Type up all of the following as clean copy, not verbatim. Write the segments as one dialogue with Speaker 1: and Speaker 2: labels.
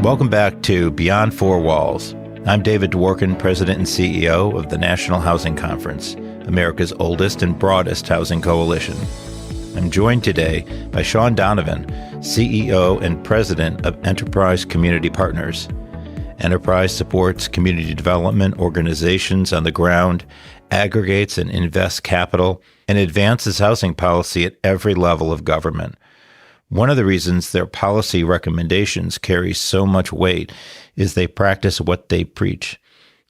Speaker 1: Welcome back to Beyond Four Walls. I'm David Dworkin, President and CEO of the National Housing Conference, America's oldest and broadest housing coalition. I'm joined today by Shaun Donovan, CEO and President of Enterprise Community Partners. Enterprise supports community development organizations on the ground, aggregates and invests capital, and advances housing policy at every level of government. One of the reasons their policy recommendations carry so much weight is they practice what they preach.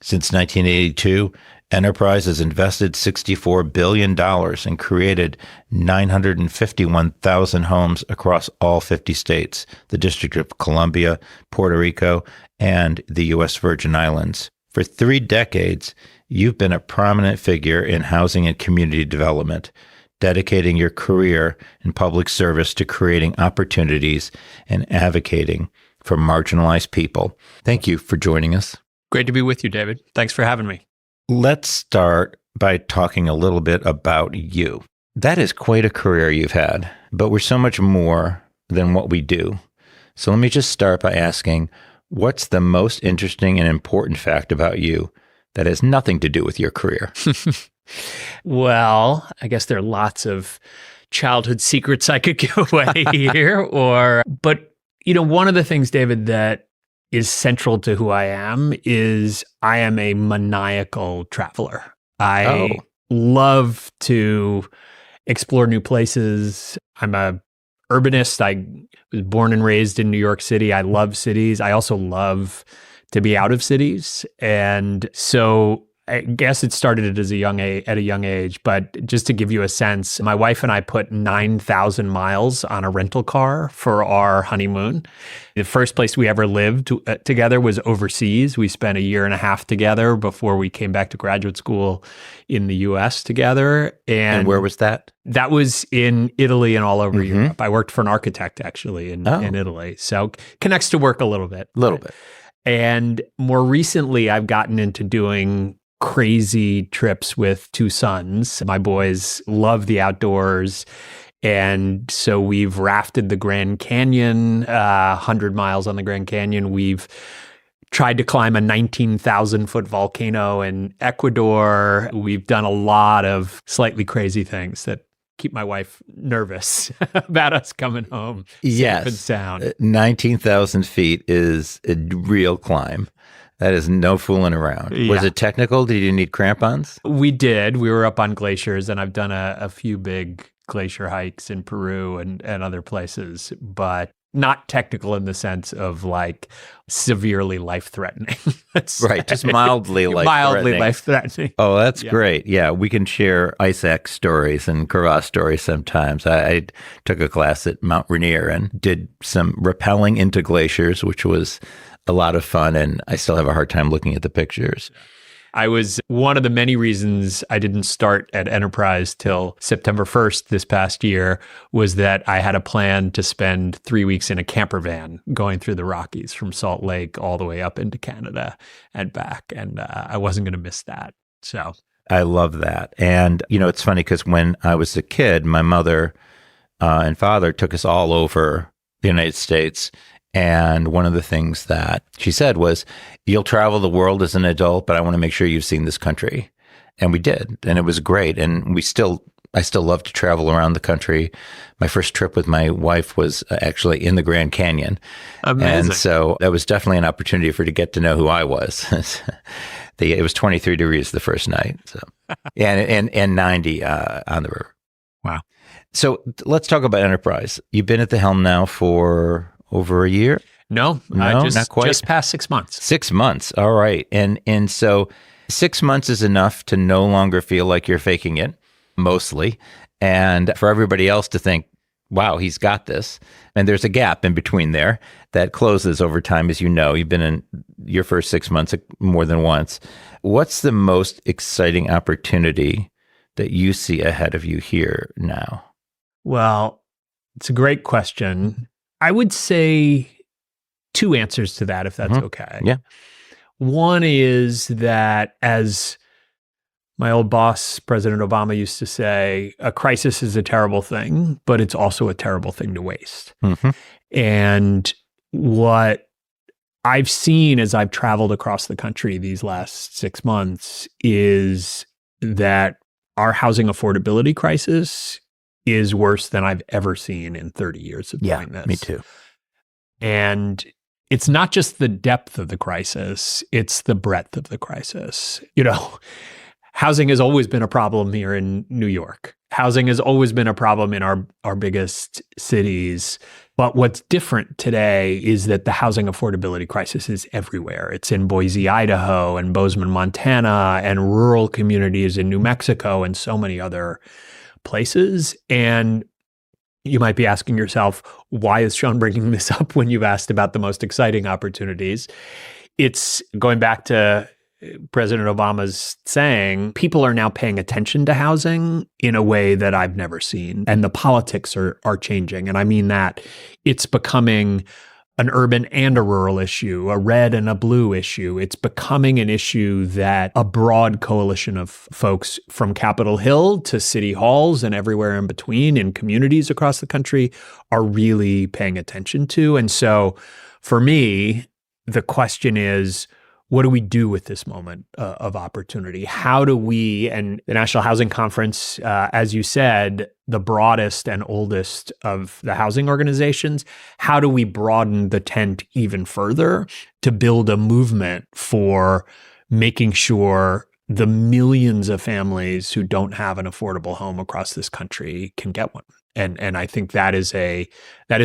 Speaker 1: Since 1982, Enterprise has invested $64 billion and created 951,000 homes across all 50 states, the District of Columbia, Puerto Rico, and the U.S. Virgin Islands. For 3 decades, you've been a prominent figure in housing and community development, dedicating your career in public service to creating opportunities and advocating for marginalized people. Thank you for joining us.
Speaker 2: Great to be with you, David. Thanks for having me.
Speaker 1: Let's start by talking a little bit about you. That is quite a career you've had, but we're so much more than what we do. So let me just start by asking, what's the most interesting and important fact about you that has nothing to do with your career?
Speaker 2: Well, I guess there are lots of childhood secrets I could give away here, but one of the things, David, that is central to who I am is I am a maniacal traveler. I love to explore new places. I'm a urbanist. I was born and raised in New York City. I love cities. I also love to be out of cities. And so I guess it started at a young age, but just to give you a sense, my wife and I put 9,000 miles on a rental car for our honeymoon. The first place we ever lived together was overseas. We spent 1.5 years together before we came back to graduate school in the U.S. together.
Speaker 1: And where was that?
Speaker 2: That was in Italy and all over Europe. I worked for an architect actually in Italy. So connects to work a little bit. And more recently, I've gotten into doing crazy trips with 2 sons. My boys love the outdoors. And so we've rafted the Grand Canyon, 100 miles on the Grand Canyon. We've tried to climb a 19,000-foot volcano in Ecuador. We've done a lot of slightly crazy things that keep my wife nervous about us coming home safe and sound.
Speaker 1: 19,000 feet is a real climb. That is no fooling around. Yeah. Was it technical? Did you need crampons?
Speaker 2: We did. We were up on glaciers, and I've done a few big glacier hikes in Peru and other places, but not technical in the sense of like severely life-threatening.
Speaker 1: Right, just mildly life-threatening.
Speaker 2: Mildly life-threatening.
Speaker 1: Oh, that's great. Yeah, we can share ice axe stories and crevasse stories sometimes. I took a class at Mount Rainier and did some rappelling into glaciers, which was a lot of fun, and I still have a hard time looking at the pictures.
Speaker 2: I was one of the many reasons I didn't start at Enterprise till September 1st this past year was that I had a plan to spend 3 weeks in a camper van going through the Rockies from Salt Lake all the way up into Canada and back. And I wasn't going to miss that. So
Speaker 1: I love that. And, it's funny because when I was a kid, my mother and father took us all over the United States. And one of the things that she said was, you'll travel the world as an adult, but I want to make sure you've seen this country. And we did. And it was great. And I still love to travel around the country. My first trip with my wife was actually in the Grand Canyon.
Speaker 2: Amazing.
Speaker 1: And so that was definitely an opportunity for her to get to know who I was. It was 23 degrees the first night. So, and 90 on the river.
Speaker 2: Wow.
Speaker 1: So let's talk about Enterprise. You've been at the helm now for over a year?
Speaker 2: No,
Speaker 1: not quite.
Speaker 2: Just past 6 months.
Speaker 1: 6 months. All right. And so 6 months is enough to no longer feel like you're faking it, mostly. And for everybody else to think, wow, he's got this. And there's a gap in between there that closes over time, as you know. You've been in your first 6 months more than once. What's the most exciting opportunity that you see ahead of you here now?
Speaker 2: Well, it's a great question. I would say 2 answers to that, if that's okay.
Speaker 1: Yeah.
Speaker 2: One is that, as my old boss, President Obama, used to say, a crisis is a terrible thing, but it's also a terrible thing to waste. And what I've seen as I've traveled across the country these last 6 months is that our housing affordability crisis is worse than I've ever seen in 30 years of doing this.
Speaker 1: Me too.
Speaker 2: And it's not just the depth of the crisis, it's the breadth of the crisis. Housing has always been a problem here in New York. Housing has always been a problem in our biggest cities. But what's different today is that the housing affordability crisis is everywhere. It's in Boise, Idaho, and Bozeman, Montana, and rural communities in New Mexico, and so many other places. And you might be asking yourself, why is Shaun bringing this up when you've asked about the most exciting opportunities? It's going back to President Obama's saying, people are now paying attention to housing in a way that I've never seen. And the politics are changing. And I mean that it's becoming an urban and a rural issue, a red and a blue issue. It's becoming an issue that a broad coalition of folks from Capitol Hill to city halls and everywhere in between in communities across the country are really paying attention to. And so for me, the question is, what do we do with this moment of opportunity? How do we, and the National Housing Conference, as you said, the broadest and oldest of the housing organizations, how do we broaden the tent even further to build a movement for making sure the millions of families who don't have an affordable home across this country can get one? And I think that is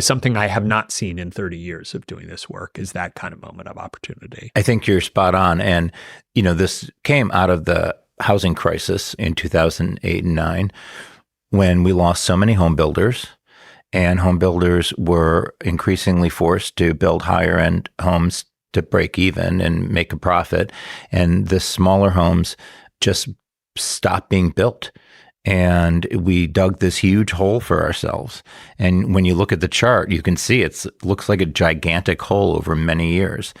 Speaker 2: something I have not seen in 30 years of doing this work, is that kind of moment of opportunity.
Speaker 1: I think you're spot on. And, this came out of the housing crisis in 2008 and 9, when we lost so many home builders, and home builders were increasingly forced to build higher end homes to break even and make a profit. And the smaller homes just stopped being built. And we dug this huge hole for ourselves. And when you look at the chart, you can see it looks like a gigantic hole over many years.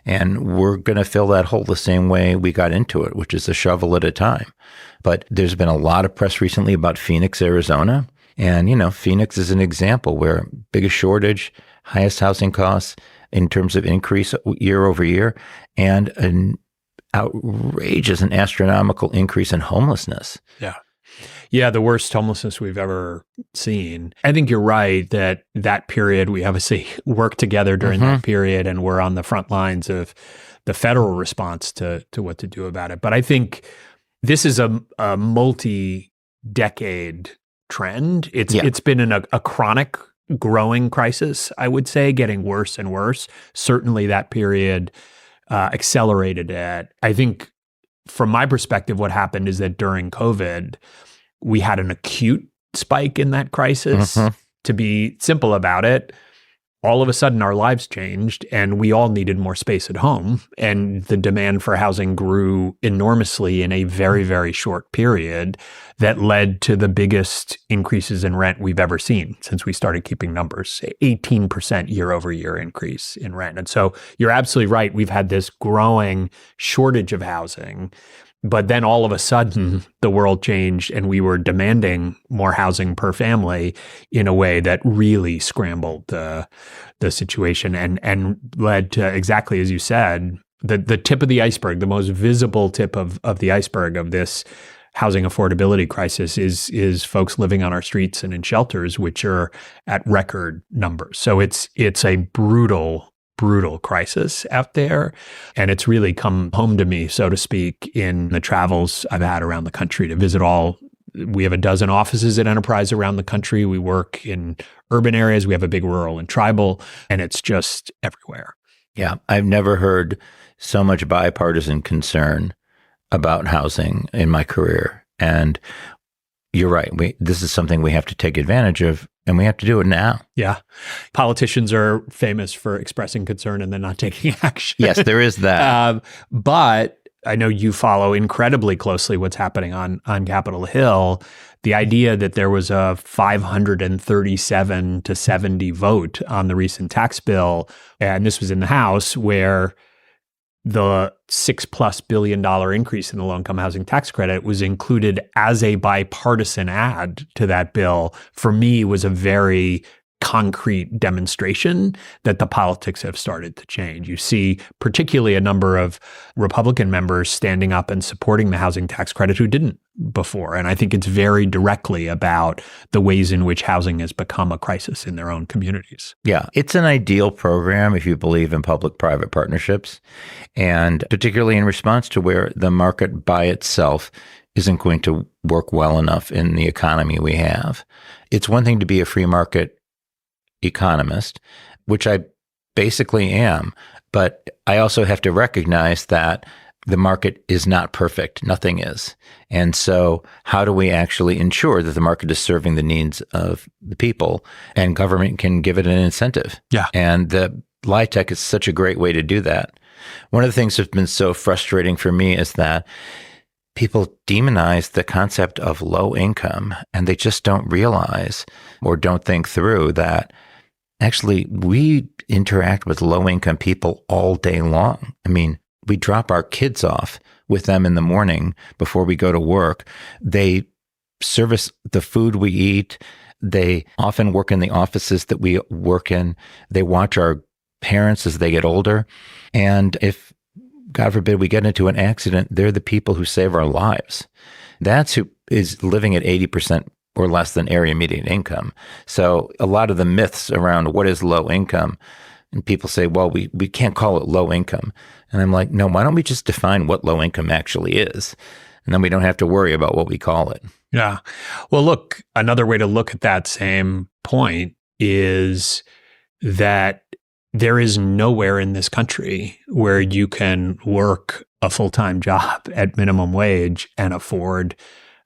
Speaker 1: And we're going to fill that hole the same way we got into it, which is a shovel at a time. But there's been a lot of press recently about Phoenix, Arizona. And, Phoenix is an example where biggest shortage, highest housing costs in terms of increase year over year, and an outrageous and astronomical increase in homelessness.
Speaker 2: Yeah, the worst homelessness we've ever seen. I think you're right that period, we obviously worked together during that period, and we're on the front lines of the federal response to what to do about it. But I think this is a multi-decade trend. It's been a chronic growing crisis, I would say, getting worse and worse. Certainly that period accelerated it. I think from my perspective, what happened is that during COVID, we had an acute spike in that crisis. To be simple about it, all of a sudden our lives changed and we all needed more space at home. And the demand for housing grew enormously in a very, very short period that led to the biggest increases in rent we've ever seen since we started keeping numbers, 18% year over year increase in rent. And so you're absolutely right. We've had this growing shortage of housing. But then all of a sudden, the world changed and we were demanding more housing per family in a way that really scrambled the situation and led to, exactly as you said, the tip of the iceberg, the most visible tip of the iceberg of this housing affordability crisis is folks living on our streets and in shelters, which are at record numbers. So it's a brutal crisis out there. And it's really come home to me, so to speak, in the travels I've had around the country to visit we have a dozen offices at Enterprise around the country. We work in urban areas. We have a big rural and tribal, and it's just everywhere.
Speaker 1: Yeah. I've never heard so much bipartisan concern about housing in my career. And you're right. This is something we have to take advantage of, and we have to do it now.
Speaker 2: Yeah. Politicians are famous for expressing concern and then not taking action.
Speaker 1: Yes, there is that.
Speaker 2: But I know you follow incredibly closely what's happening on Capitol Hill. The idea that there was a 537 to 70 vote on the recent tax bill, and this was in the House, where the $6+ billion increase in the low-income housing tax credit was included as a bipartisan add to that bill, for me was a very concrete demonstration that the politics have started to change. You see particularly a number of Republican members standing up and supporting the housing tax credit who didn't before. And I think it's very directly about the ways in which housing has become a crisis in their own communities.
Speaker 1: Yeah, it's an ideal program if you believe in public-private partnerships, and particularly in response to where the market by itself isn't going to work well enough in the economy we have. It's one thing to be a free market economist, which I basically am, but I also have to recognize that the market is not perfect. Nothing is. And so how do we actually ensure that the market is serving the needs of the people and government can give it an incentive?
Speaker 2: Yeah.
Speaker 1: And the LIHTC is such a great way to do that. One of the things that's been so frustrating for me is that people demonize the concept of low income, and they just don't realize or don't think through that actually we interact with low income people all day long. I mean, we drop our kids off with them in the morning before we go to work. They service the food we eat. They often work in the offices that we work in. They watch our parents as they get older. And if, God forbid, we get into an accident, they're the people who save our lives. That's who is living at 80% or less than area median income. So a lot of the myths around what is low income, and people say, well, we can't call it low income. And I'm like, no, why don't we just define what low income actually is? And then we don't have to worry about what we call it.
Speaker 2: Yeah. Well, look, another way to look at that same point is that there is nowhere in this country where you can work a full-time job at minimum wage and afford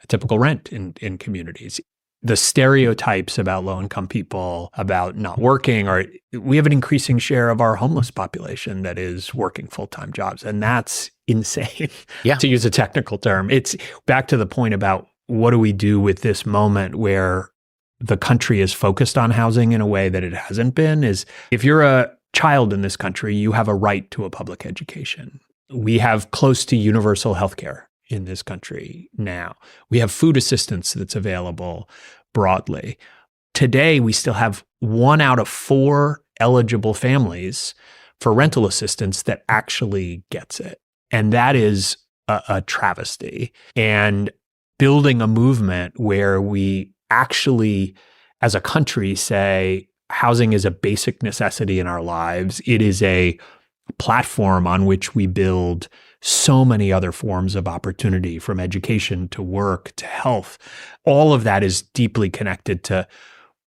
Speaker 2: a typical rent in communities. The stereotypes about low-income people, about not working, or we have an increasing share of our homeless population that is working full-time jobs. And that's insane, to use a technical term. It's back to the point about what do we do with this moment where the country is focused on housing in a way that it hasn't been, is if you're a child in this country, you have a right to a public education. We have close to universal healthcare in this country now. We have food assistance that's available broadly. Today, we still have 1 out of 4 eligible families for rental assistance that actually gets it. And that is a travesty. And building a movement where we actually, as a country, say housing is a basic necessity in our lives. It is a platform on which we build so many other forms of opportunity, from education to work to health. All of that is deeply connected to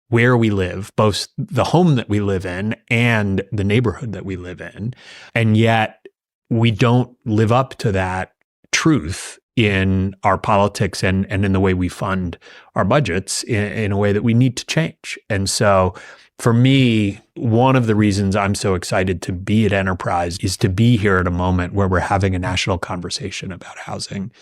Speaker 2: where we live, both the home that we live in and the neighborhood that we live in. And yet we don't live up to that truth in our politics and in the way we fund our budgets in a way that we need to change. And so for me, one of the reasons I'm so excited to be at Enterprise is to be here at a moment where we're having a national conversation about housing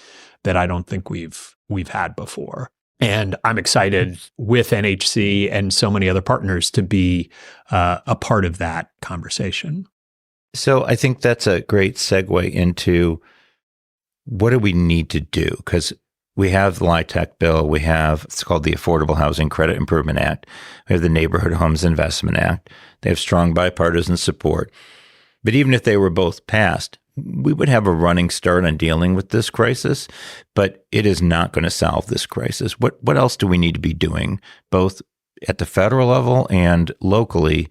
Speaker 2: that I don't think we've had before. And I'm excited with NHC and so many other partners to be a part of that conversation.
Speaker 1: So I think that's a great segue into what do we need to do? Because we have the LIHTC bill, we have, it's called the Affordable Housing Credit Improvement Act, we have the Neighborhood Homes Investment Act. They have strong bipartisan support. But even if they were both passed, we would have a running start on dealing with this crisis, but it is not going to solve this crisis. What else do we need to be doing, both at the federal level and locally,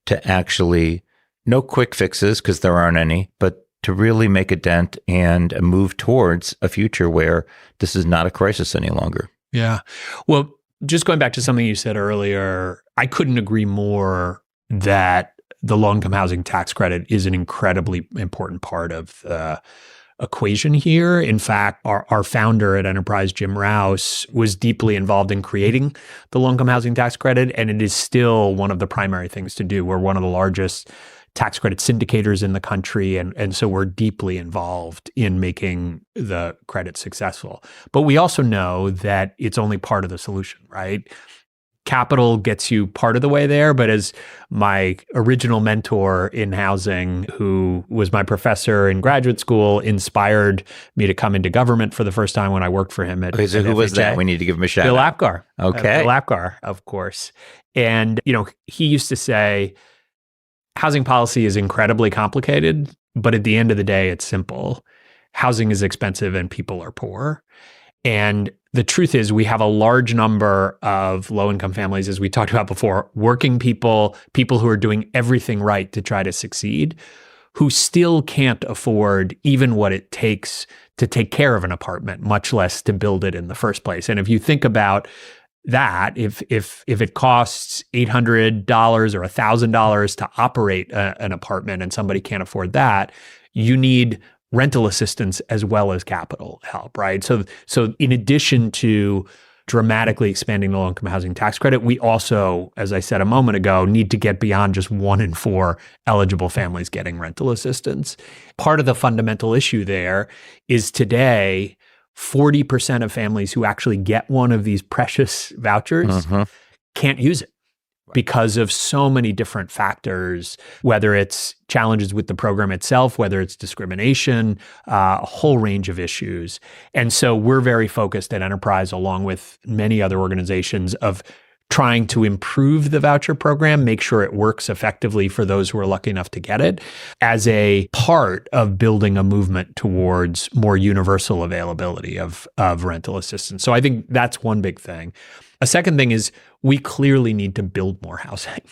Speaker 1: to actually, no quick fixes because there aren't any, but to really make a dent and move towards a future where this is not a crisis any longer?
Speaker 2: Yeah. Well, just going back to something you said earlier, I couldn't agree more that the low-income housing tax credit is an incredibly important part of the equation here. In fact, our founder at Enterprise, Jim Rouse, was deeply involved in creating the low-income housing tax credit, and it is still one of the primary things to do. We're one of the largest tax credit syndicators in the country, and so we're deeply involved in making the credit successful. But we also know that it's only part of the solution, right? capital gets you part of the way there, but as my original mentor in housing, who was my professor in graduate school, inspired me to come into government for the first time when I worked for him at
Speaker 1: Okay, so who was that? We need to give him a shout
Speaker 2: Bill
Speaker 1: out.
Speaker 2: Apgar.
Speaker 1: Okay.
Speaker 2: Bill Apgar, of course. And, he used to say, housing policy is incredibly complicated, but at the end of the day, it's simple. Housing is expensive and people are poor. And the truth is, we have a large number of low-income families, as we talked about before, working people who are doing everything right to try to succeed, who still can't afford even what it takes to take care of an apartment, much less to build it in the first place. And if you think about that, if it costs $800 or $1,000 to operate an apartment and somebody can't afford that, you need rental assistance as well as capital help, right? So in addition to dramatically expanding the low-income housing tax credit, we also, as I said a moment ago, need to get beyond just 1 in 4 eligible families getting rental assistance. Part of the fundamental issue there is today, 40% of families who actually get one of these precious vouchers can't use it because of so many different factors, whether it's challenges with the program itself, whether it's discrimination, a whole range of issues. And so we're very focused at Enterprise, along with many other organizations, of trying to improve the voucher program, make sure it works effectively for those who are lucky enough to get it, as a part of building a movement towards more universal availability of rental assistance. So I think that's one big thing. A second thing is we clearly need to build more housing.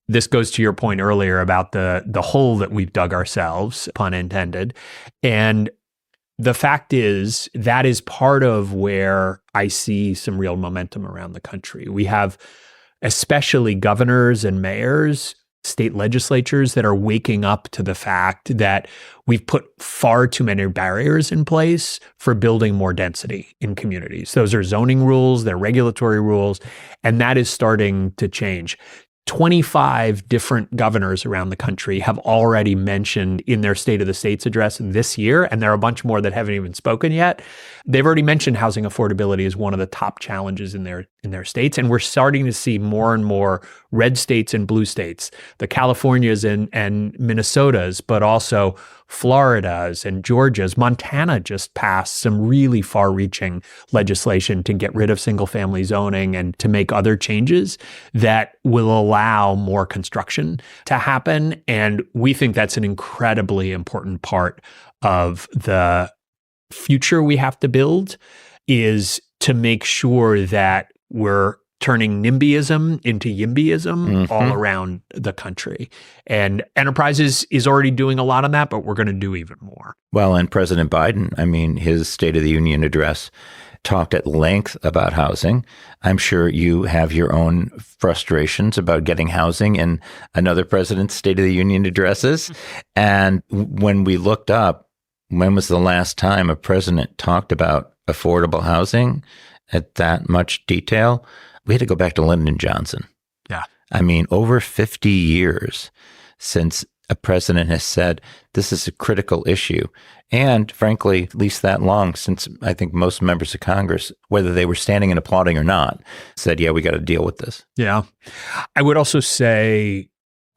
Speaker 2: This goes to your point earlier about the hole that we've dug ourselves, pun intended. And the fact is, that is part of where I see some real momentum around the country. We have especially governors and mayors, state legislatures that are waking up to the fact that we've put far too many barriers in place for building more density in communities. Those are zoning rules, they're regulatory rules, and that is starting to change. 25 different governors around the country have already mentioned in their State of the States address this year, and there are a bunch more that haven't even spoken yet. They've already mentioned housing affordability as one of the top challenges in their states, and we're starting to see more and more red states and blue states, the Californias and Minnesotas, but also Florida's and Georgia's. Montana just passed some really far-reaching legislation to get rid of single-family zoning and to make other changes that will allow more construction to happen. And we think that's an incredibly important part of the future we have to build, is to make sure that we're turning NIMBYism into YIMBYism all around the country. And Enterprises is already doing a lot on that, but we're going to do even more.
Speaker 1: Well, and President Biden, his State of the Union address talked at length about housing. I'm sure you have your own frustrations about getting housing in another president's State of the Union addresses. And when we looked up, when was the last time a president talked about affordable housing at that much detail? We had to go back to Lyndon Johnson.
Speaker 2: Yeah.
Speaker 1: Over 50 years since a president has said this is a critical issue. And frankly, at least that long since I think most members of Congress, whether they were standing and applauding or not, said, yeah, we got to deal with this.
Speaker 2: Yeah. I would also say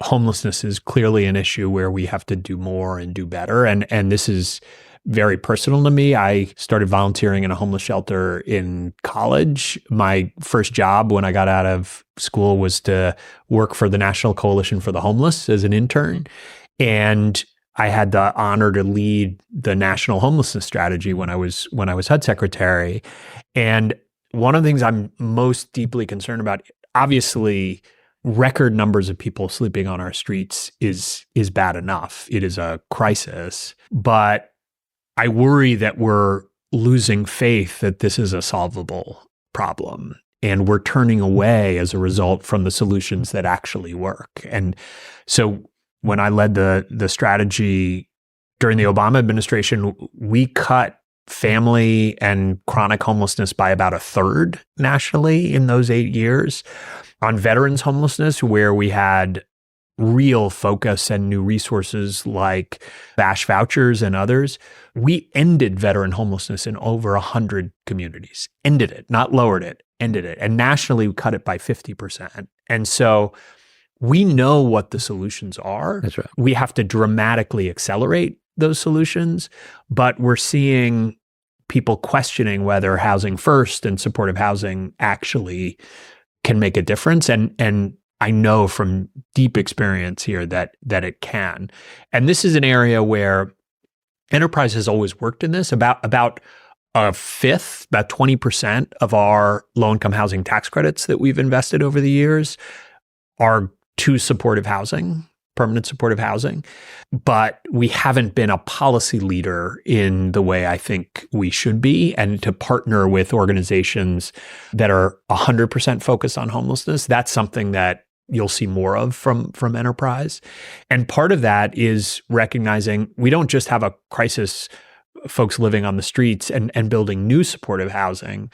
Speaker 2: homelessness is clearly an issue where we have to do more and do better. And this is very personal to me. I started volunteering in a homeless shelter in college. My first job when I got out of school was to work for the National Coalition for the Homeless as an intern. And I had the honor to lead the national homelessness strategy when I was HUD secretary. And one of the things I'm most deeply concerned about, obviously, record numbers of people sleeping on our streets is bad enough. It is a crisis, but I worry that we're losing faith that this is a solvable problem, and we're turning away as a result from the solutions that actually work. And so when I led the strategy during the Obama administration, we cut family and chronic homelessness by about a third nationally in those 8 years. On veterans homelessness, where we had real focus and new resources like BASH vouchers and others, we ended veteran homelessness in over 100 communities. Ended it, not lowered it. ended it. And nationally, we cut it by 50%. And so we know what the solutions are.
Speaker 1: That's right.
Speaker 2: We have to dramatically accelerate those solutions, but we're seeing people questioning whether housing first and supportive housing actually can make a difference. And I know from deep experience here that it can. And this is an area where enterprise has always worked in this. About a fifth, about 20% of our low-income housing tax credits that we've invested over the years are to supportive housing, permanent supportive housing. But we haven't been a policy leader in the way I think we should be. And to partner with organizations that are 100% focused on homelessness, that's something that you'll see more of from enterprise. And part of that is recognizing we don't just have a crisis, folks living on the streets and building new supportive housing.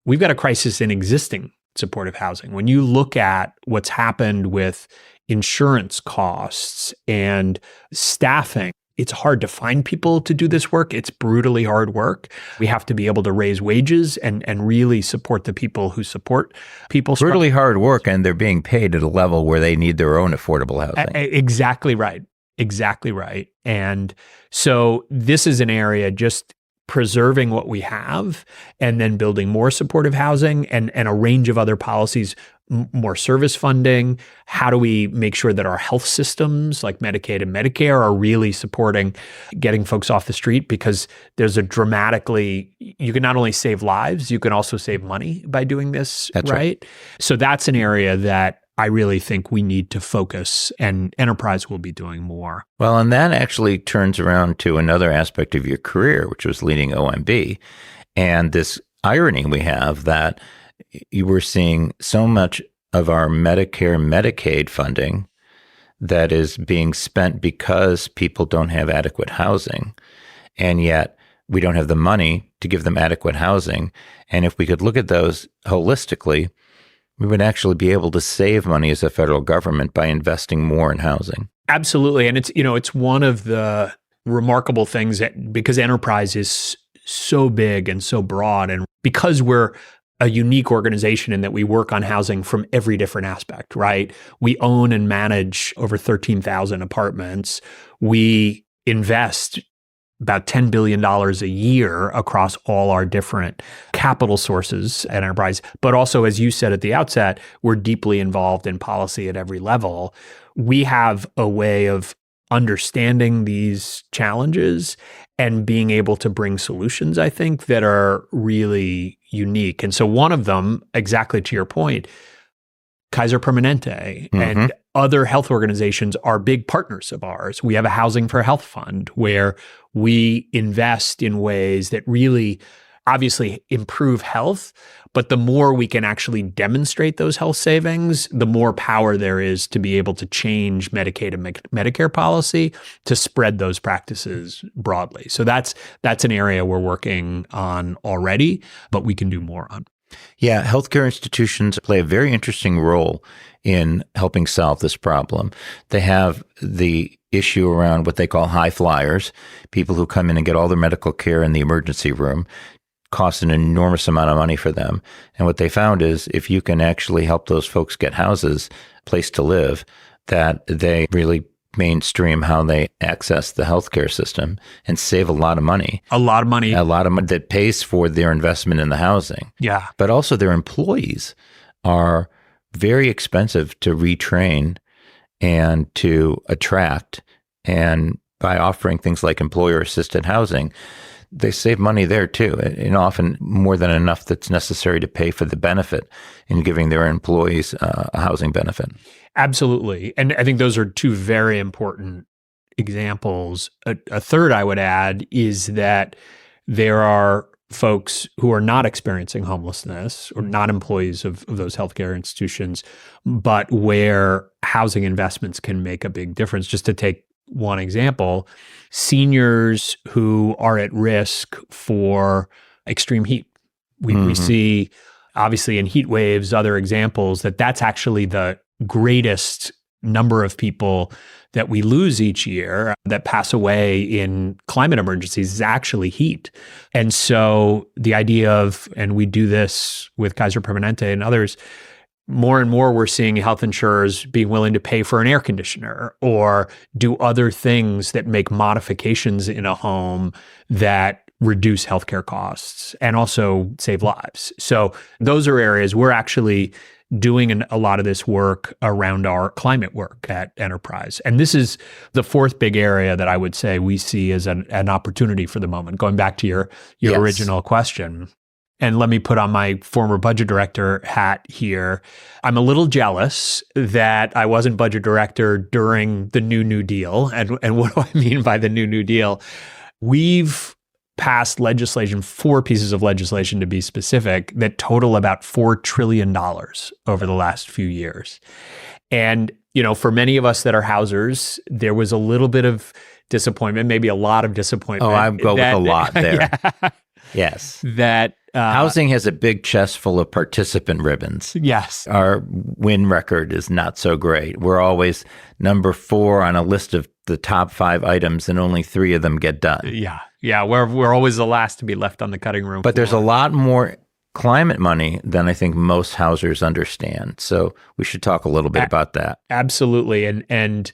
Speaker 2: We've got a crisis in existing supportive housing. When you look at what's happened with insurance costs and staffing, it's hard to find people to do this work. It's brutally hard work. We have to be able to raise wages and really support the people who support people.
Speaker 1: Brutally hard work, and they're being paid at a level where they need their own affordable housing.
Speaker 2: Exactly right. Exactly right. And so this is an area just preserving what we have and then building more supportive housing and a range of other policies, more service funding. How do we make sure that our health systems like Medicaid and Medicare are really supporting getting folks off the street? Because there's you can not only save lives, you can also save money by doing this, right? So that's an area that I really think we need to focus, and enterprise will be doing more.
Speaker 1: Well, and that actually turns around to another aspect of your career, which was leading OMB. And this irony we have that you were seeing so much of our Medicare, Medicaid funding that is being spent because people don't have adequate housing. And yet we don't have the money to give them adequate housing. And if we could look at those holistically, we would actually be able to save money as a federal government by investing more in housing.
Speaker 2: Absolutely. And it's one of the remarkable things that because enterprise is so big and so broad, and because we're a unique organization in that we work on housing from every different aspect, right? We own and manage over 13,000 apartments. We invest about $10 billion a year across all our different capital sources at enterprise. But also, as you said at the outset, we're deeply involved in policy at every level. We have a way of understanding these challenges and being able to bring solutions, I think, that are really unique. And so one of them, exactly to your point, Kaiser Permanente and other health organizations are big partners of ours. We have a Housing for Health Fund where we invest in ways that really obviously improve health, but the more we can actually demonstrate those health savings, the more power there is to be able to change Medicaid and Medicare policy to spread those practices broadly. So that's an area we're working on already, but we can do more on.
Speaker 1: Yeah, healthcare institutions play a very interesting role in helping solve this problem. They have the issue around what they call high flyers, people who come in and get all their medical care in the emergency room, costs an enormous amount of money for them. And what they found is if you can actually help those folks get houses, place to live, that they really mainstream how they access the healthcare system and save a lot of money.
Speaker 2: A lot of money.
Speaker 1: A lot of money that pays for their investment in the housing.
Speaker 2: Yeah.
Speaker 1: But also their employees are very expensive to retrain and to attract. And by offering things like employer-assisted housing, they save money there too, and often more than enough that's necessary to pay for the benefit in giving their employees a housing benefit.
Speaker 2: Absolutely. And I think those are two very important examples. A third I would add is that there are folks who are not experiencing homelessness or not employees of those healthcare institutions, but where housing investments can make a big difference. Just to take one example, seniors who are at risk for extreme heat. We see, obviously, in heat waves, other examples, that's actually the greatest number of people that we lose each year that pass away in climate emergencies is actually heat. And so the idea of, and we do this with Kaiser Permanente and others, more and more we're seeing health insurers being willing to pay for an air conditioner or do other things that make modifications in a home that reduce healthcare costs and also save lives. So those are areas we're actually doing a lot of this work around our climate work at Enterprise. And this is the fourth big area that I would say we see as an opportunity for the moment, going back to your
Speaker 1: Yes.
Speaker 2: original question. And let me put on my former budget director hat here. I'm a little jealous that I wasn't budget director during the New Deal. And what do I mean by the New Deal? We've passed legislation, 4 pieces of legislation to be specific, that total about $4 trillion over the last few years. And, for many of us that are housers, there was a little bit of disappointment, maybe a lot of disappointment.
Speaker 1: Oh, I go with a lot there.
Speaker 2: Yeah,
Speaker 1: Yes.
Speaker 2: that
Speaker 1: Housing has a big chest full of participant ribbons.
Speaker 2: yes.
Speaker 1: Our win record is not so great. We're always number 4 on a list of the top 5 items, and only 3 of them get done.
Speaker 2: Yeah. We're always the last to be left on the cutting room
Speaker 1: But there's a
Speaker 2: floor.
Speaker 1: lot more climate money than I think most housers understand. So we should talk a little bit about that.
Speaker 2: Absolutely. And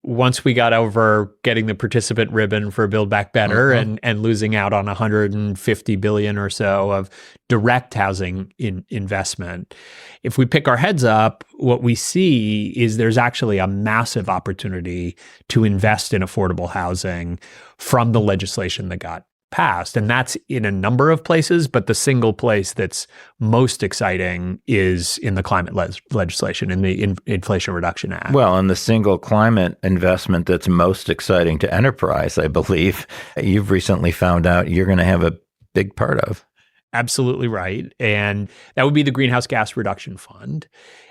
Speaker 2: once we got over getting the participant ribbon for Build Back Better and losing out on 150 billion or so of direct housing investment, if we pick our heads up, what we see is there's actually a massive opportunity to invest in affordable housing from the legislation that got passed. And that's in a number of places, but the single place that's most exciting is in the climate legislation, in the Inflation Reduction Act.
Speaker 1: Well, and the single climate investment that's most exciting to Enterprise, I believe, you've recently found out you're going to have a big part of.
Speaker 2: Absolutely right. And that would be the Greenhouse Gas Reduction Fund.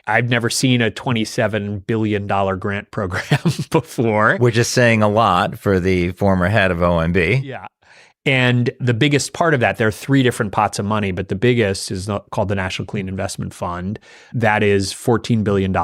Speaker 2: I've never seen a $27 billion grant program before.
Speaker 1: Which is saying a lot for the former head of OMB.
Speaker 2: Yeah. And the biggest part of that, there are 3 different pots of money, but the biggest is called the National Clean Investment Fund. That is $14 billion.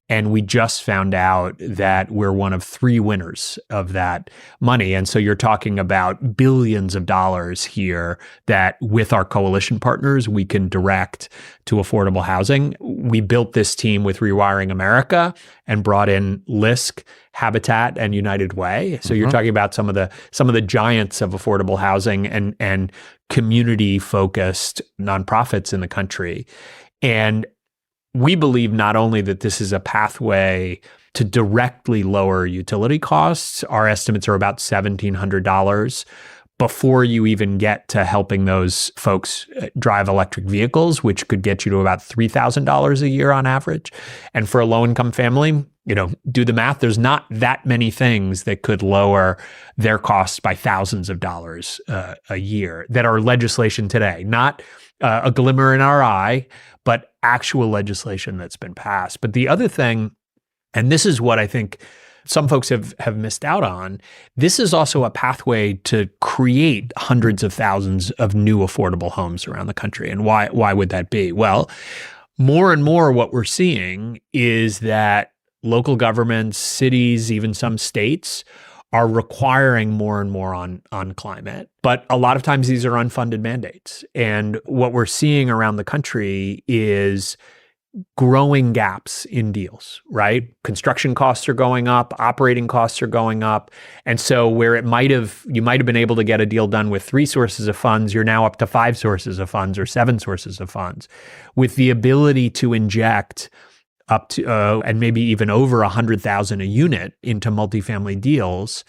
Speaker 2: And we just found out that we're one of 3 winners of that money. And so you're talking about billions of dollars here that with our coalition partners, we can direct to affordable housing. We built this team with Rewiring America and brought in LISC, Habitat, and United Way. So you're talking about some of the giants of affordable housing and community-focused nonprofits in the country. And we believe not only that this is a pathway to directly lower utility costs, our estimates are about $1,700 before you even get to helping those folks drive electric vehicles, which could get you to about $3,000 a year on average. And for a low-income family, do the math. There's not that many things that could lower their costs by thousands of dollars a year that are legislation today, not a glimmer in our eye, but actual legislation that's been passed. But the other thing, and this is what I think some folks have missed out on, this is also a pathway to create hundreds of thousands of new affordable homes around the country. And why would that be? Well, more and more what we're seeing is that local governments, cities, even some states are requiring more and more on climate. But a lot of times these are unfunded mandates. And what we're seeing around the country is growing gaps in deals, right? Construction costs are going up, operating costs are going up. And so where you might have been able to get a deal done with 3 sources of funds, you're now up to 5 sources of funds or 7 sources of funds, with the ability to inject up to and maybe even over 100,000 a unit into multifamily deals.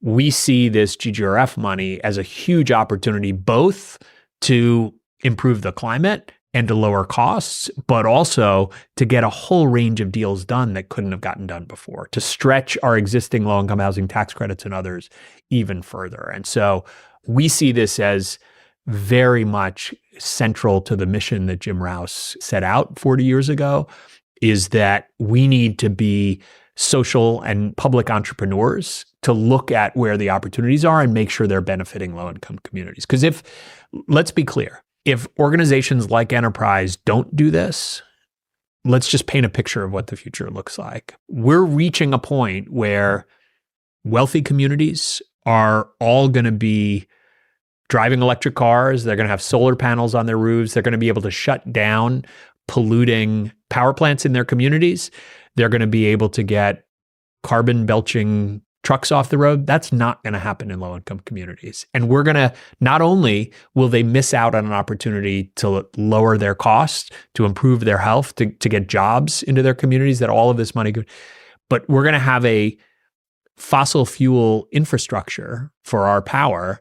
Speaker 2: We see this GGRF money as a huge opportunity both to improve the climate and to lower costs, but also to get a whole range of deals done that couldn't have gotten done before, to stretch our existing low-income housing tax credits and others even further. And so we see this as very much central to the mission that Jim Rouse set out 40 years ago, is that we need to be social and public entrepreneurs to look at where the opportunities are and make sure they're benefiting low-income communities. Because let's be clear, if organizations like Enterprise don't do this, let's just paint a picture of what the future looks like. We're reaching a point where wealthy communities are all going to be driving electric cars. They're going to have solar panels on their roofs. They're going to be able to shut down polluting power plants in their communities. They're going to be able to get carbon belching trucks off the road. That's not going to happen in low-income communities. And we're going to, not only will they miss out on an opportunity to lower their costs, to improve their health, to get jobs into their communities, that all of this money could, but we're going to have a fossil fuel infrastructure for our power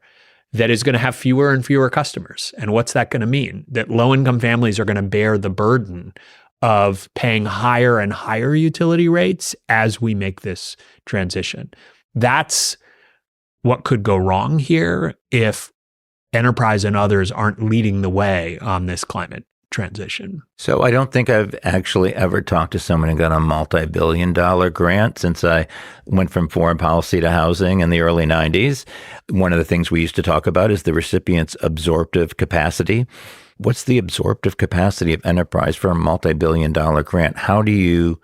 Speaker 2: that is going to have fewer and fewer customers. And what's that going to mean? That low-income families are going to bear the burden of paying higher and higher utility rates as we make this transition. That's what could go wrong here if enterprise and others aren't leading the way on this climate transition.
Speaker 1: So I don't think I've actually ever talked to someone who got a multi-billion-dollar grant since I went from foreign policy to housing in the early 90s. One of the things we used to talk about is the recipient's absorptive capacity. What's the absorptive capacity of enterprise for a multi-billion-dollar grant? How do you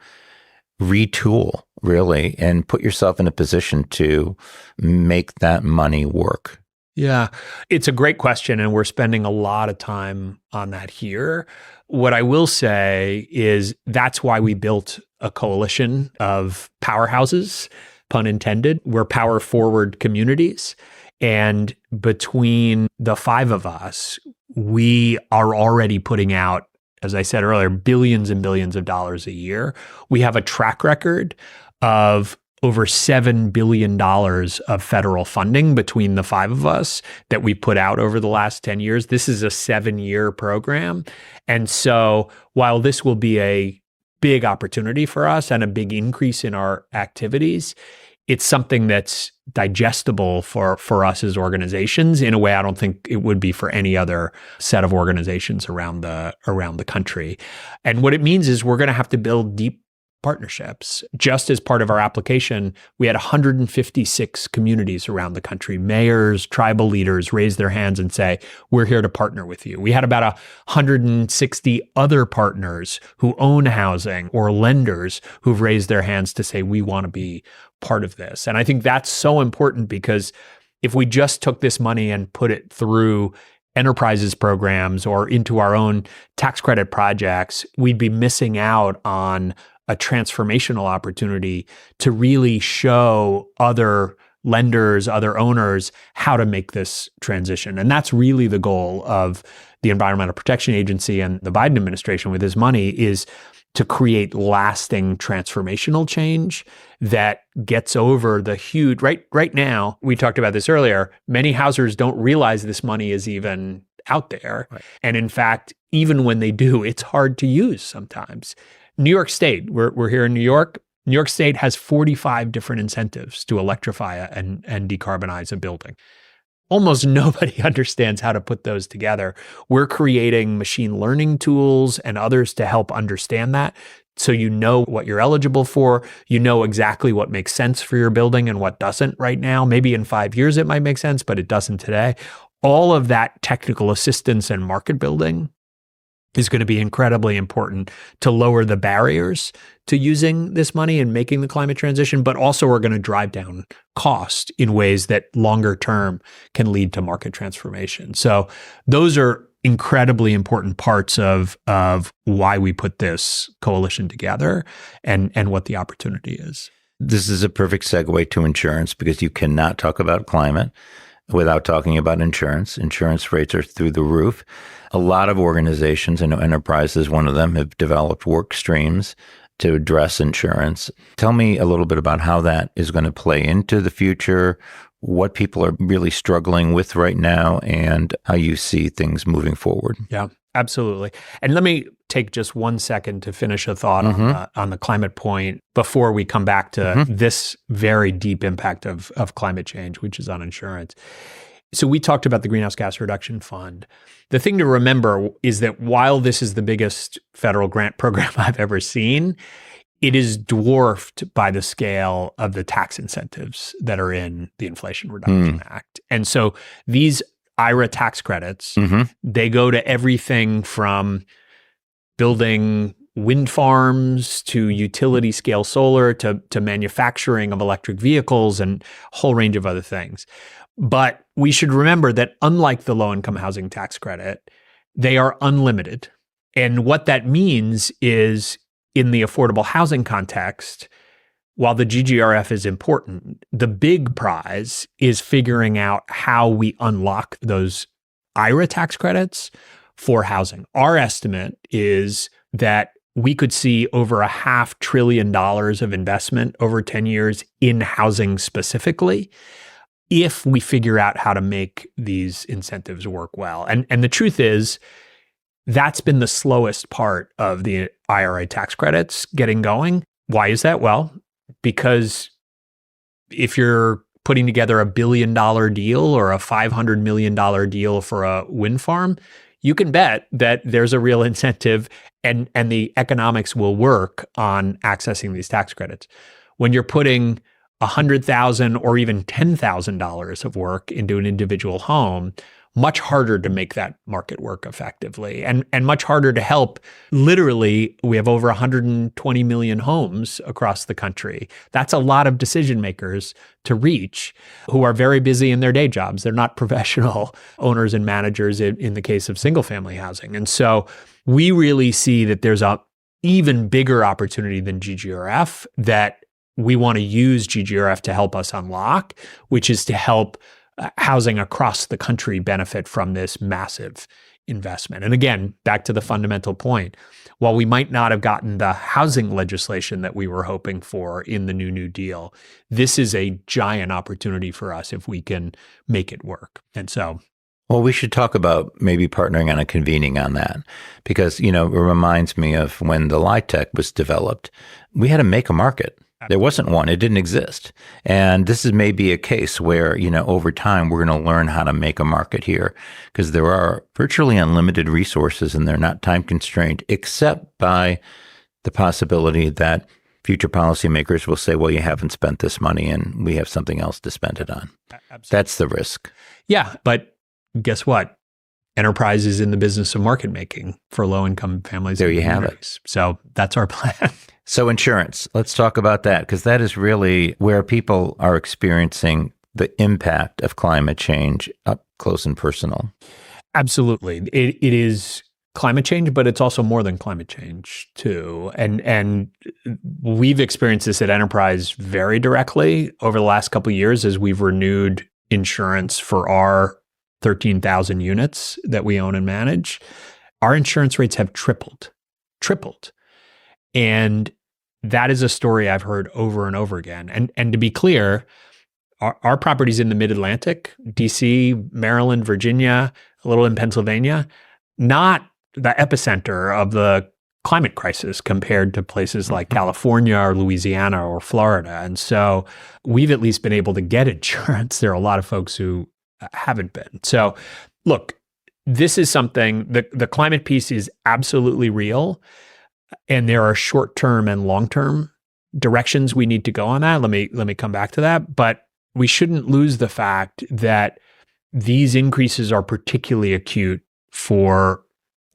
Speaker 1: retool, really, and put yourself in a position to make that money work?
Speaker 2: Yeah, it's a great question, and we're spending a lot of time on that here. What I will say is that's why we built a coalition of powerhouses, pun intended. We're power-forward communities. And between the five of us, we are already putting out, as I said earlier, billions and billions of dollars a year. We have a track record of over $7 billion of federal funding between the five of us that we put out over the last 10 years. This is a 7-year program. And so while this will be a big opportunity for us and a big increase in our activities, it's something that's digestible for us as organizations in a way I don't think it would be for any other set of organizations around the country. And what it means is we're going to have to build deep partnerships. Just as part of our application, we had 156 communities around the country. Mayors, tribal leaders raise their hands and say, we're here to partner with you. We had about 160 other partners who own housing or lenders who've raised their hands to say, we want to be part of this. And I think that's so important because if we just took this money and put it through enterprises programs or into our own tax credit projects, we'd be missing out on a transformational opportunity to really show other lenders, other owners, how to make this transition. And that's really the goal of the Environmental Protection Agency and the Biden administration with this money, is to create lasting transformational change that gets over the huge, right now, we talked about this earlier, many housers don't realize this money is even out there. Right. And in fact, even when they do, it's hard to use sometimes. New York State, we're here in New York. New York State has 45 different incentives to electrify and decarbonize a building. Almost nobody understands how to put those together. We're creating machine learning tools and others to help understand that. So you know what you're eligible for, you know exactly what makes sense for your building and what doesn't right now. Maybe in 5 years it might make sense, but it doesn't today. All of that technical assistance and market building is going to be incredibly important to lower the barriers to using this money and making the climate transition, but also we're going to drive down cost in ways that longer term can lead to market transformation. So those are incredibly important parts of why we put this coalition together and what the opportunity is.
Speaker 1: This is a perfect segue to insurance because you cannot talk about climate without talking about insurance. Insurance rates are through the roof. A lot of organizations, I know Enterprise is one of them, have developed work streams to address insurance. Tell me a little bit about how that is going to play into the future, what people are really struggling with right now, and how you see things moving forward.
Speaker 2: Yeah, absolutely. And let me take just 1 second to finish a thought on the climate point before we come back to this very deep impact of climate change, which is on insurance. So we talked about the Greenhouse Gas Reduction Fund. The thing to remember is that while this is the biggest federal grant program I've ever seen, it is dwarfed by the scale of the tax incentives that are in the Inflation Reduction Act. And so these IRA tax credits, they go to everything from building wind farms to utility scale solar to manufacturing of electric vehicles and a whole range of other things. But we should remember that unlike the low-income housing tax credit, they are unlimited. And what that means is in the affordable housing context, while the GGRF is important, the big prize is figuring out how we unlock those IRA tax credits for housing. Our estimate is that we could see over $500 billion of investment over 10 years in housing specifically, if we figure out how to make these incentives work well. And the truth is, that's been the slowest part of the IRA tax credits getting going. Why is that? Well, because if you're putting together $1 billion deal or a $500 million deal for a wind farm, you can bet that there's a real incentive and the economics will work on accessing these tax credits. When you're putting $100,000 or even $10,000 of work into an individual home, much harder to make that market work effectively and much harder to help. Literally, we have over 120 million homes across the country. That's a lot of decision makers to reach who are very busy in their day jobs. They're not professional owners and managers in the case of single family housing. And so we really see that there's a even bigger opportunity than GGRF that we want to use GGRF to help us unlock, which is to help housing across the country benefit from this massive investment. And again, back to the fundamental point, while we might not have gotten the housing legislation that we were hoping for in the New Deal, this is a giant opportunity for us if we can make it work. And so,
Speaker 1: well, we should talk about maybe partnering on a convening on that because, it reminds me of when the LIHTC was developed, we had to make a market. There wasn't one. It didn't exist. And this is maybe a case where, over time, we're going to learn how to make a market here because there are virtually unlimited resources and they're not time constrained, except by the possibility that future policymakers will say, well, you haven't spent this money and we have something else to spend it on. Absolutely. That's the risk.
Speaker 2: Yeah. But guess what? Enterprise is in the business of market making for low-income families.
Speaker 1: There you have it.
Speaker 2: So that's our plan.
Speaker 1: So insurance, let's talk about that because that is really where people are experiencing the impact of climate change up close and personal.
Speaker 2: Absolutely. It is climate change, but it's also more than climate change too. And we've experienced this at Enterprise very directly over the last couple of years as we've renewed insurance for our 13,000 units that we own and manage. Our insurance rates have tripled. And that is a story I've heard over and over again. And to be clear, our properties in the Mid-Atlantic, DC, Maryland, Virginia, a little in Pennsylvania, not the epicenter of the climate crisis compared to places like California or Louisiana or Florida. And so we've at least been able to get insurance. There are a lot of folks who haven't been. So look, this is something, the climate piece is absolutely real. And there are short-term and long-term directions we need to go on that. Let me come back to that. But we shouldn't lose the fact that these increases are particularly acute for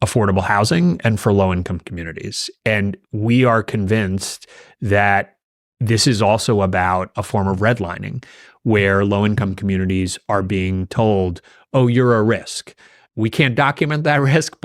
Speaker 2: affordable housing and for low-income communities. And we are convinced that this is also about a form of redlining where low-income communities are being told, oh, you're a risk. We can't document that risk,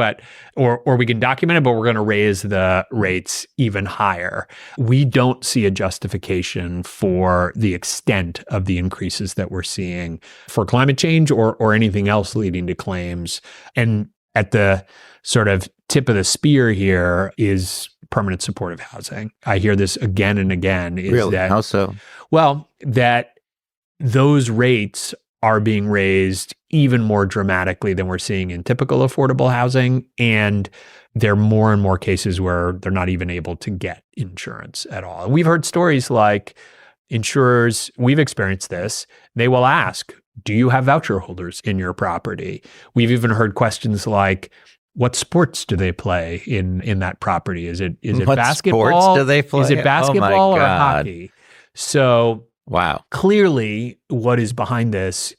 Speaker 2: or we can document it, but we're going to raise the rates even higher. We don't see a justification for the extent of the increases that we're seeing for climate change or anything else leading to claims. And at the sort of tip of the spear here is permanent supportive housing. I hear this again and again.
Speaker 1: Really? How so?
Speaker 2: Well, that those rates are being raised even more dramatically than we're seeing in typical affordable housing. And there are more and more cases where they're not even able to get insurance at all. And we've heard stories like insurers, we've experienced this, they will ask, do you have voucher holders in your property? We've even heard questions like, what sports do they play in that property? Is it
Speaker 1: what
Speaker 2: basketball?
Speaker 1: Sports do they play?
Speaker 2: Is it basketball or hockey? So
Speaker 1: wow.
Speaker 2: Clearly, what is behind this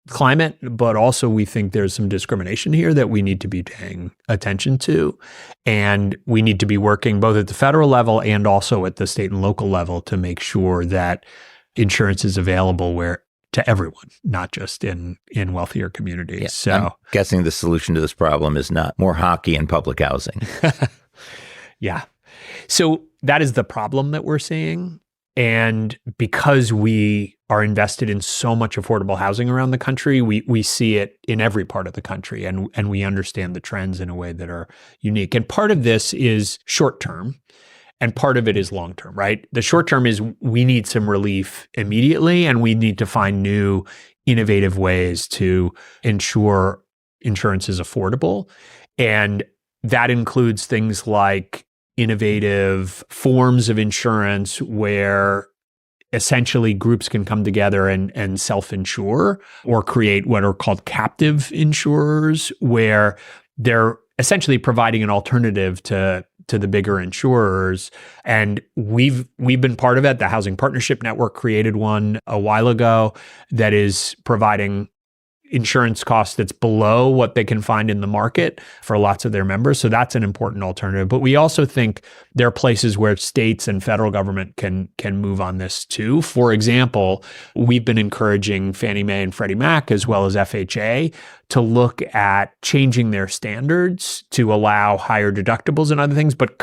Speaker 2: climate, but also we think there's some discrimination here that we need to be paying attention to. And we need to be working both at the federal level and also at the state and local level to make sure that insurance is available to everyone, not just in wealthier communities.
Speaker 1: Yeah,
Speaker 2: so
Speaker 1: I'm guessing the solution to this problem is not more hockey and public housing.
Speaker 2: Yeah. So that is the problem that we're seeing. And because we are invested in so much affordable housing around the country, we see it in every part of the country, and we understand the trends in a way that are unique. And part of this is short term, and part of it is long term, right? The short term is we need some relief immediately, and we need to find new innovative ways to ensure insurance is affordable. And that includes things like innovative forms of insurance where essentially groups can come together and self-insure or create what are called captive insurers, where they're essentially providing an alternative to the bigger insurers. And we've been part of it. The Housing Partnership Network created one a while ago that is providing insurance costs that's below what they can find in the market for lots of their members. So that's an important alternative. But we also think there are places where states and federal government can move on this too. For example, we've been encouraging Fannie Mae and Freddie Mac, as well as FHA, to look at changing their standards to allow higher deductibles and other things, but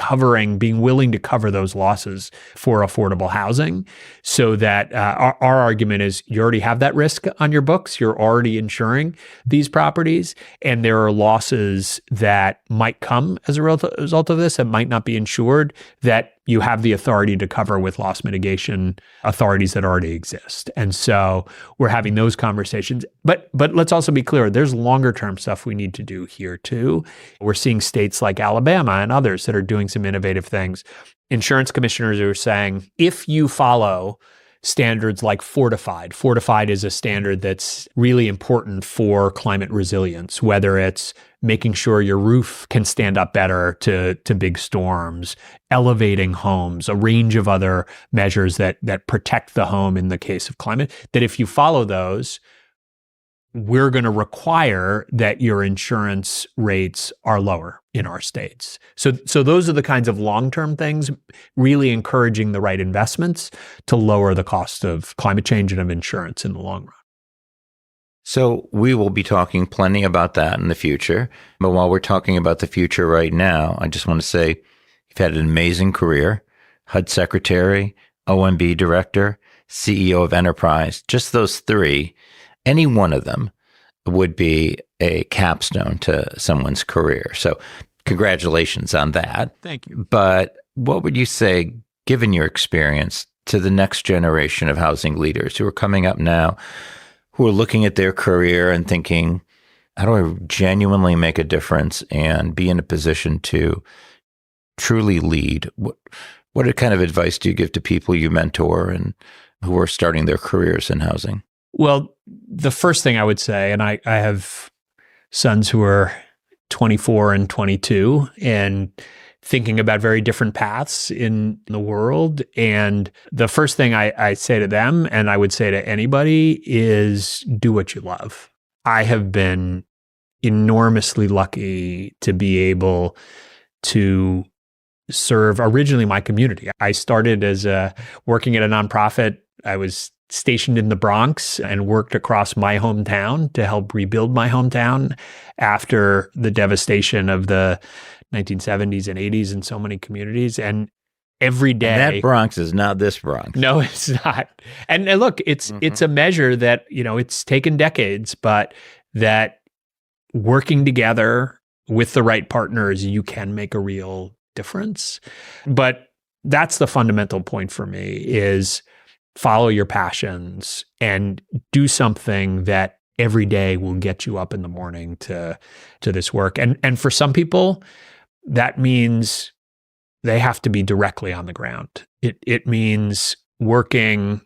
Speaker 2: being willing to cover those losses for affordable housing, so that our argument is you already have that risk on your books. You're already insuring these properties, and there are losses that might come as a result of this that might not be insured, that you have the authority to cover with loss mitigation authorities that already exist. And so we're having those conversations. But let's also be clear, there's longer term stuff we need to do here too. We're seeing states like Alabama and others that are doing some innovative things. Insurance commissioners are saying, if you follow standards like Fortified. Fortified is a standard that's really important for climate resilience, whether it's making sure your roof can stand up better to big storms, elevating homes, a range of other measures that protect the home in the case of climate, that if you follow those, we're going to require that your insurance rates are lower in our states. So those are the kinds of long-term things, really encouraging the right investments to lower the cost of climate change and of insurance in the long run.
Speaker 1: So we will be talking plenty about that in the future. But while we're talking about the future right now, I just want to say you've had an amazing career. HUD Secretary, OMB Director, CEO of Enterprise, just those three. Any one of them would be a capstone to someone's career. So congratulations on that.
Speaker 2: Thank you.
Speaker 1: But what would you say, given your experience, to the next generation of housing leaders who are coming up now, who are looking at their career and thinking, how do I genuinely make a difference and be in a position to truly lead? What kind of advice do you give to people you mentor and who are starting their careers in housing?
Speaker 2: Well, the first thing I would say, and I have sons who are 24 and 22 and thinking about very different paths in the world. And the first thing I say to them, and I would say to anybody, is do what you love. I have been enormously lucky to be able to serve originally my community. I started as working at a nonprofit. I was stationed in the Bronx and worked across my hometown to help rebuild my hometown after the devastation of the 1970s and 80s in so many communities. And every day,
Speaker 1: and that Bronx is not this Bronx.
Speaker 2: No, it's not. And look, it's a measure that, it's taken decades, but that working together with the right partners, you can make a real difference. But that's the fundamental point for me, is follow your passions and do something that every day will get you up in the morning to this work. And for some people, that means they have to be directly on the ground. It means working,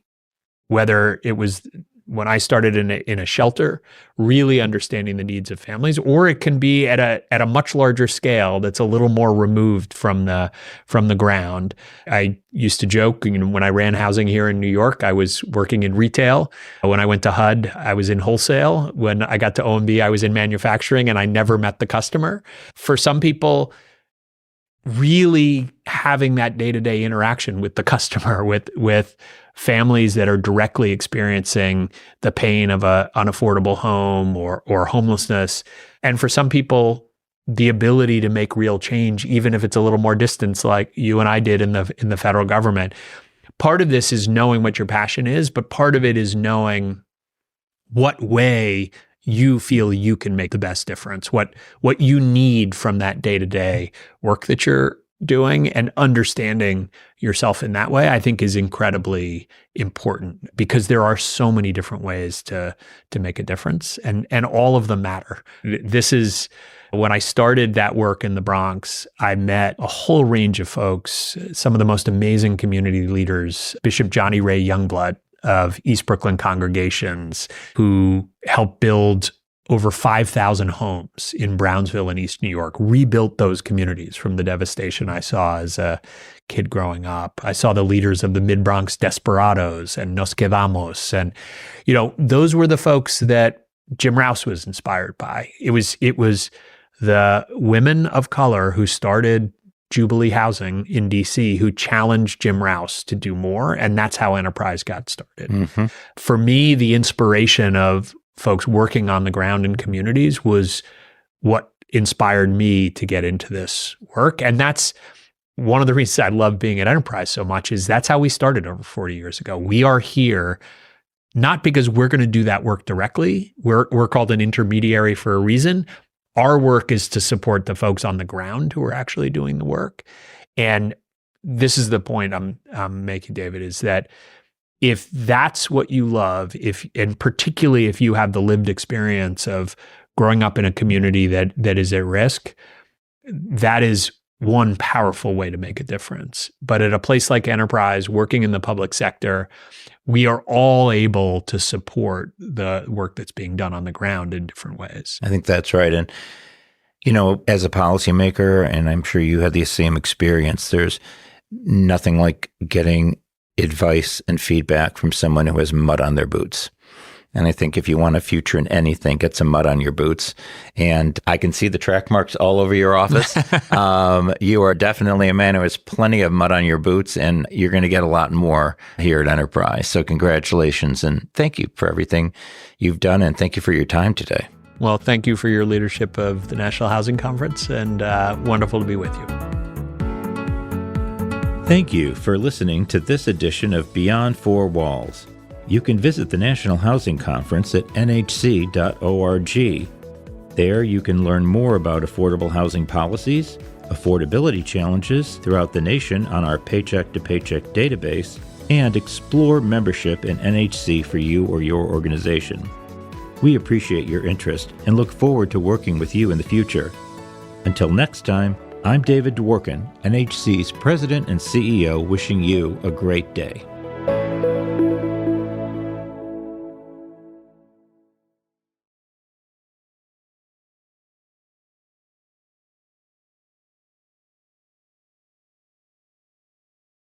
Speaker 2: whether it was when I started in a shelter, really understanding the needs of families, or it can be at a much larger scale that's a little more removed from the ground. I used to joke, when I ran housing here in New York, I was working in retail. When I went to HUD, I was in wholesale. When I got to OMB, I was in manufacturing, and I never met the customer. For some people, really having that day-to-day interaction with the customer, with families that are directly experiencing the pain of an unaffordable home or homelessness. And for some people, the ability to make real change, even if it's a little more distance, like you and I did in the federal government. Part of this is knowing what your passion is, but part of it is knowing what way you feel you can make the best difference, what you need from that day-to-day work that you're doing, and understanding yourself in that way, I think, is incredibly important, because there are so many different ways to make a difference, and all of them matter. This is when I started that work in the Bronx, I met a whole range of folks, some of the most amazing community leaders, Bishop Johnny Ray Youngblood of East Brooklyn congregations, who helped build over 5,000 homes in Brownsville and East New York, rebuilt those communities from the devastation I saw as a kid growing up. I saw the leaders of the Mid-Bronx Desperados and Nos Quedamos. And, those were the folks that Jim Rouse was inspired by. It was the women of color who started Jubilee Housing in DC who challenged Jim Rouse to do more. And that's how Enterprise got started. Mm-hmm. For me, the inspiration of folks working on the ground in communities was what inspired me to get into this work. And that's one of the reasons I love being at Enterprise so much, is that's how we started over 40 years ago. We are here not because we're going to do that work directly. We're called an intermediary for a reason. Our work is to support the folks on the ground who are actually doing the work. And this is the point I'm making, David, is that if that's what you love, and particularly if you have the lived experience of growing up in a community that is at risk, that is one powerful way to make a difference. But at a place like Enterprise, working in the public sector, we are all able to support the work that's being done on the ground in different ways.
Speaker 1: I think that's right. And, as a policymaker, and I'm sure you had the same experience, there's nothing like getting advice and feedback from someone who has mud on their boots. And I think if you want a future in anything, get some mud on your boots. And I can see the track marks all over your office. You are definitely a man who has plenty of mud on your boots, and you're going to get a lot more here at Enterprise. So congratulations, and thank you for everything you've done, and thank you for your time today.
Speaker 2: Well, thank you for your leadership of the National Housing Conference, and wonderful to be with you.
Speaker 1: Thank you for listening to this edition of Beyond Four Walls. You can visit the National Housing Conference at nhc.org. There you can learn more about affordable housing policies, affordability challenges throughout the nation on our Paycheck to Paycheck database, and explore membership in NHC for you or your organization. We appreciate your interest and look forward to working with you in the future. Until next time, I'm David Dworkin, NHC's President and CEO, wishing you a great day.